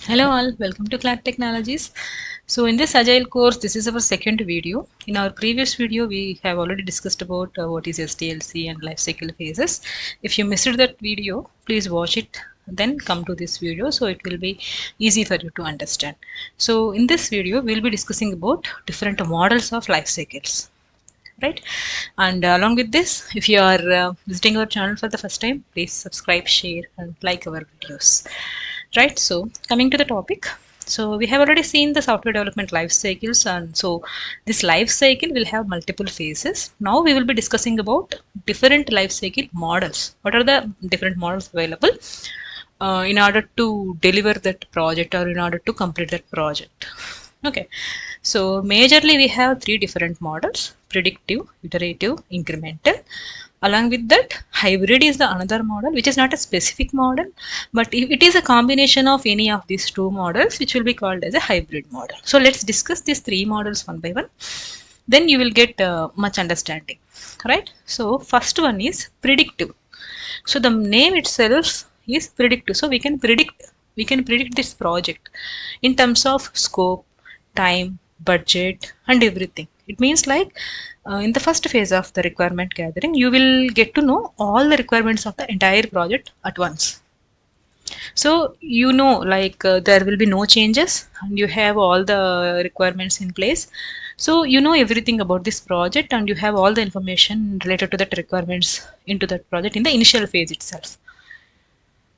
Hello all, welcome to Clark Technologies. So in this agile course, this is our second video. In our previous video, we have already discussed about what is SDLC and lifecycle phases. If you missed that video, please watch it, then come to this video so it will be easy for you to understand. So in this video, we'll be discussing about different models of life cycles. Right, and along with this, if you are visiting our channel for the first time, please subscribe, share and like our videos. Right, so coming to the topic, so we have already seen the software development life cycles, and so this life cycle will have multiple phases. Now we will be discussing about different life cycle models. What are the different models available in order to deliver that project or in order to complete that project? Okay, so majorly we have three different models: predictive, iterative, incremental. Along with that, hybrid is the another model, which is not a specific model, but if it is a combination of any of these two models, which will be called as a hybrid model. So let's discuss these three models one by one. Then you will get much understanding, right? So first one is predictive. So the name itself is predictive. So we can predict this project in terms of scope, time, budget, and everything. It means like in the first phase of the requirement gathering, you will get to know all the requirements of the entire project at once. So you know, like there will be no changes, and you have all the requirements in place. So you know everything about this project, and you have all the information related to that requirements into that project in the initial phase itself.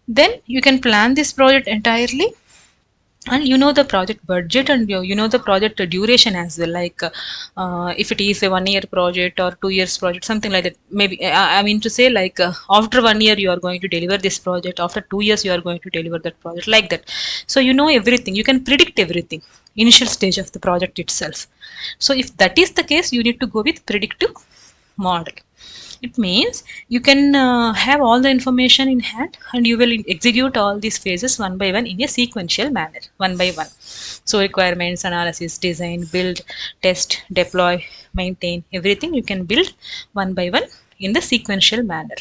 Then you can plan this project entirely, and you know the project budget, and you know the project duration as well, like if it is a 1 year project or 2 years project, something like that. Maybe I mean to say, like after 1 year you are going to deliver this project, after 2 years you are going to deliver that project, like that. So you know everything, you can predict everything initial stage of the project itself. So if that is the case, you need to go with predictive model. It means you can have all the information in hand, and you will execute all these phases one by one in a sequential manner, one by one. So requirements, analysis, design, build, test, deploy, maintain, everything you can build one by one in the sequential manner,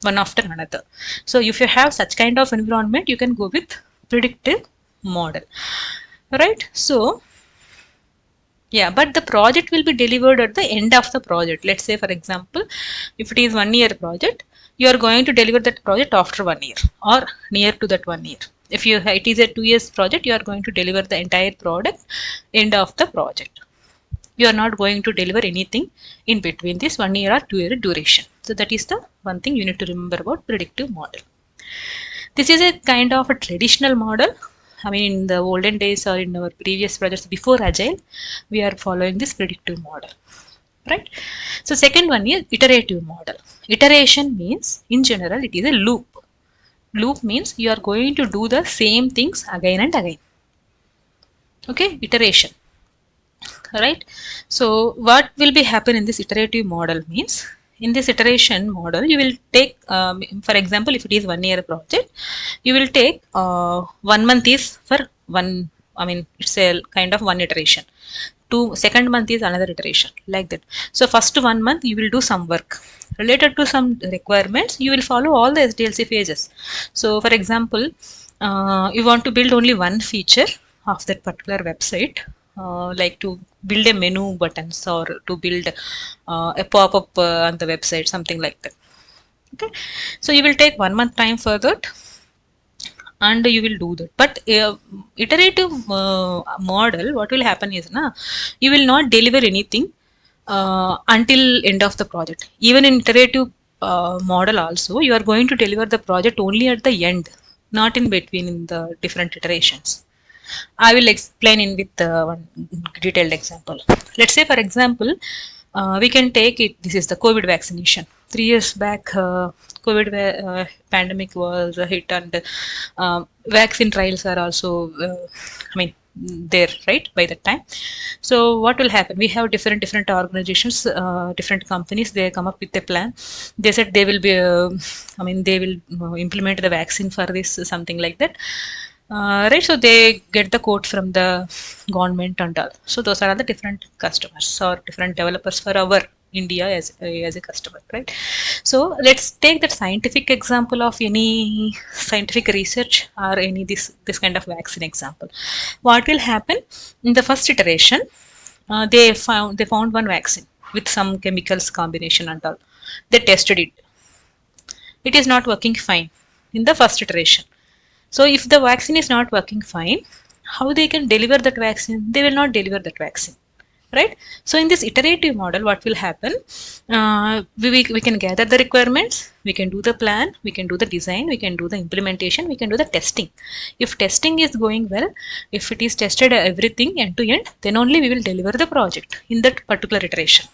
one after another. So if you have such kind of environment, you can go with predictive model. Right? So yeah, but the project will be delivered at the end of the project. Let's say, for example, if it is 1 year project, you are going to deliver that project after 1 year or near to that 1 year. If it is a 2 years project, you are going to deliver the entire product end of the project. You are not going to deliver anything in between this 1 year or 2 year duration. So that is the one thing you need to remember about predictive model. This is a kind of a traditional model. I mean, in the olden days or in our previous projects before Agile, we are following this predictive model, right? So second one is iterative model. Iteration means, in general, it is a loop. Loop means you are going to do the same things again and again. Okay, iteration, right? So what will be happen in this iterative model means, in this iteration model, you will take, for example, if it is 1 year project, you will take 1 month is for one, I mean, it's a kind of one iteration. Second month is another iteration, like that. So first 1 month you will do some work related to some requirements. You will follow all the SDLC phases. So for example, you want to build only one feature of that particular website, like to build a menu buttons or to build a pop-up on the website, something like that. Okay, so you will take 1 month time for that, and you will do that. But iterative model, what will happen is, you will not deliver anything until end of the project. Even in iterative model also, you are going to deliver the project only at the end, not in between in the different iterations. I will explain in with one detailed example. Let's say, for example, we can take it. This is the COVID vaccination. 3 years back, COVID pandemic was a hit, and vaccine trials are also, I mean, there, right, by that time. So what will happen? We have different organizations, different companies. They come up with a plan. They said they will be, I mean, they will implement the vaccine for this, something like that. Right, so they get the quote from the government and all. So those are all the different customers or different developers for our India as a customer, right? So let's take that scientific example of any scientific research or any this kind of vaccine example. What will happen in the first iteration? They found one vaccine with some chemicals combination and all. They tested it. It is not working fine in the first iteration. So if the vaccine is not working fine, how they can deliver that vaccine? They will not deliver that vaccine, right? So in this iterative model, what will happen? We can gather the requirements, we can do the plan, we can do the design, we can do the implementation, we can do the testing. If testing is going well, if it is tested everything end to end, then only we will deliver the project in that particular iteration.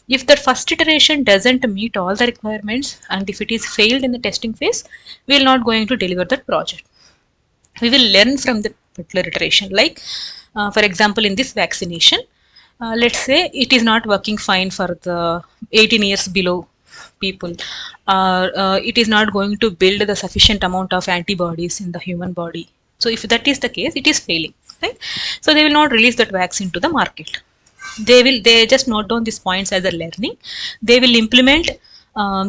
If the first iteration doesn't meet all the requirements and if it is failed in the testing phase, we will not going to deliver that project. We will learn from the particular iteration. Like for example, in this vaccination, let's say it is not working fine for the 18 years below people. It is not going to build the sufficient amount of antibodies in the human body. So if that is the case, it is failing, right? So they will not release that vaccine to the market. They just note down these points as a learning. They will implement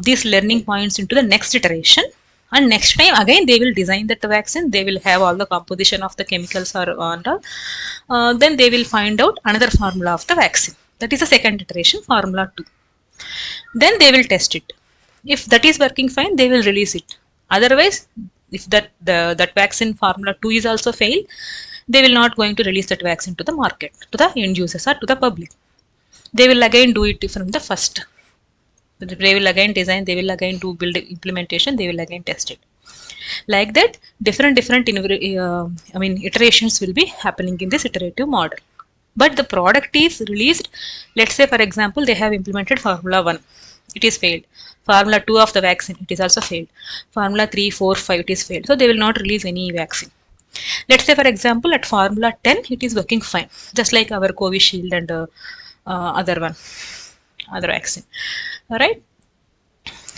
these learning points into the next iteration, and next time again they will design that vaccine. They will have all the composition of the chemicals or and all. Then they will find out another formula of the vaccine. That is the second iteration, formula 2. Then they will test it. If that is working fine, they will release it. Otherwise, if that vaccine formula 2 is also failed, they will not going to release that vaccine to the market, to the end users or to the public. They will again do it from the first. They will again design, they will again do build implementation, they will again test it. Like that, different iterations will be happening in this iterative model. But the product is released. Let's say, for example, they have implemented formula 1, it is failed. Formula 2 of the vaccine, it is also failed. Formula 3, 4, 5, it is failed. So they will not release any vaccine. Let's say, for example, at formula 10, it is working fine, just like our Covishield and other vaccine. All right.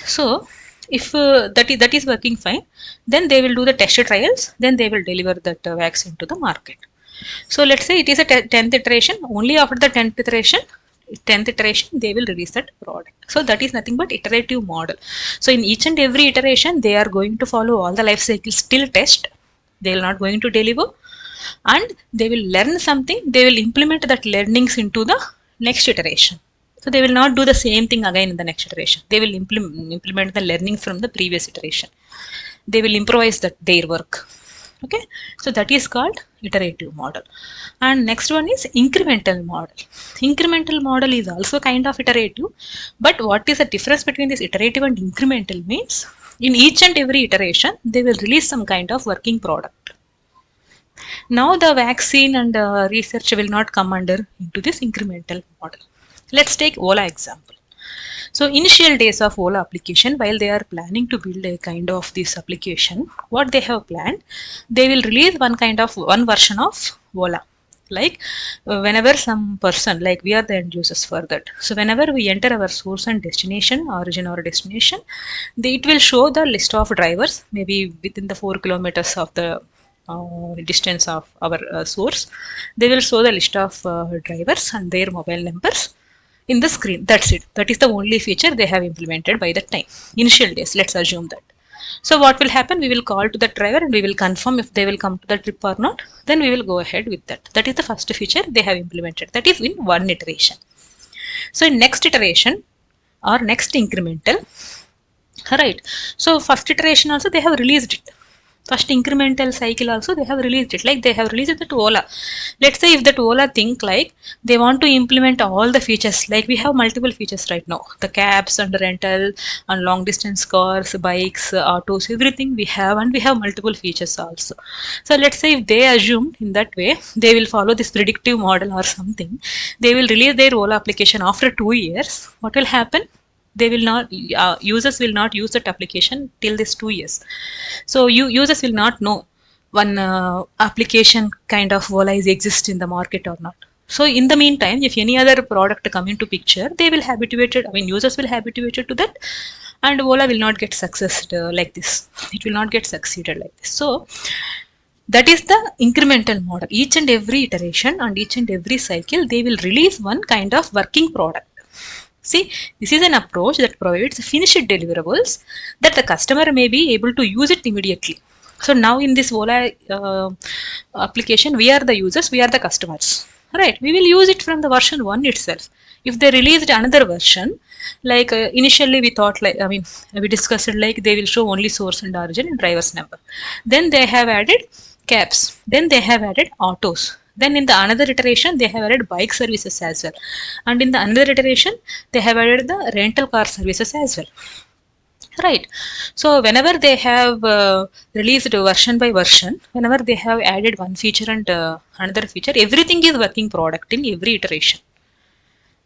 So if that is working fine, then they will do the test trials. Then they will deliver that vaccine to the market. So let's say it is a 10th iteration. Only after the 10th iteration, they will release that product. So that is nothing but iterative model. So in each and every iteration, they are going to follow all the life cycles till test. They will not going to deliver, and they will learn something. They will implement that learnings into the next iteration. So they will not do the same thing again in the next iteration. They will implement the learning from the previous iteration. They will improvise their work. Okay, so that is called iterative model. And next one is incremental model. Incremental model is also kind of iterative, but what is the difference between this iterative and incremental means, in each and every iteration they will release some kind of working product. Now the vaccine and research will not come under into this incremental model. Let's take Ola example. So initial days of Ola application, while they are planning to build a kind of this application, what they have planned, they will release one version of Ola. Like whenever some person, like we are the end users for that. So whenever we enter our source and destination, origin or destination, it will show the list of drivers, maybe within the 4 kilometers of the distance of our source. They will show the list of drivers and their mobile numbers in the screen. That's it. That is the only feature they have implemented by that time. Initial days, let's assume that. So what will happen? We will call to the driver and we will confirm if they will come to the trip or not. Then we will go ahead with that. That is the first feature they have implemented. That is in one iteration. So in next iteration or next incremental, right? So first iteration also they have released it. First incremental cycle also they have released it. Like they have released it to Ola. Let's say if that Ola think like they want to implement all the features, like we have multiple features right now, the cabs and rental and long distance cars, bikes, autos, everything we have, and we have multiple features also. So let's say if they assume in that way, they will follow this predictive model or something, they will release their Ola application after 2 years. What will happen? They will not, users will not use that application till this 2 years. So users will not know one application kind of Ola is exist in the market or not. So in the meantime, if any other product come into picture, they will habituated, users will habituated to that, and Ola will not get successed like this. It will not get succeeded like this. So that is the incremental model. Each and every iteration and each and every cycle, they will release one kind of working product. See, this is an approach that provides finished deliverables that the customer may be able to use it immediately. So now in this Vola application, we are the users, we are the customers, right? We will use it from the version 1 itself. If they released another version, like initially we thought, like, I mean, we discussed it, like they will show only source and origin and driver's number. Then they have added cabs. Then they have added autos. Then in the another iteration, they have added bike services as well. And in the another iteration, they have added the rental car services as well. Right. So whenever they have released version by version, whenever they have added one feature and another feature, everything is working product in every iteration.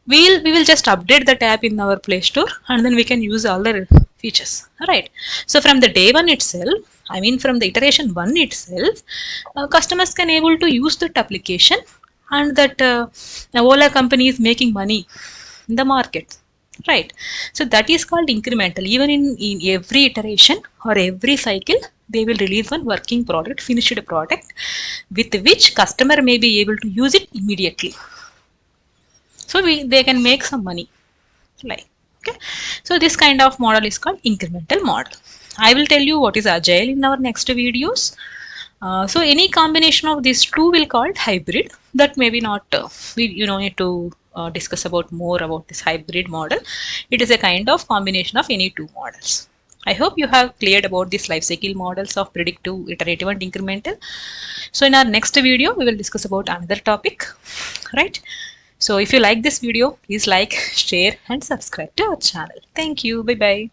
We will just update the tab in our Play Store, and then we can use all the features. Right. So from the day one itself, I mean from the iteration one itself, customers can able to use that application, and that Ola company is making money in the market. Right. So that is called incremental. Even in every iteration or every cycle, they will release one working product, finished product, with which customer may be able to use it immediately. So they can make some money. Like, okay. So this kind of model is called incremental model. I will tell you what is agile in our next videos. So any combination of these two will called hybrid. That maybe not we need to discuss about more about this hybrid model. It is a kind of combination of any two models. I hope you have cleared about these life cycle models of predictive, iterative, and incremental. So in our next video, we will discuss about another topic, right? So if you like this video, please like, share, and subscribe to our channel. Thank you. Bye bye.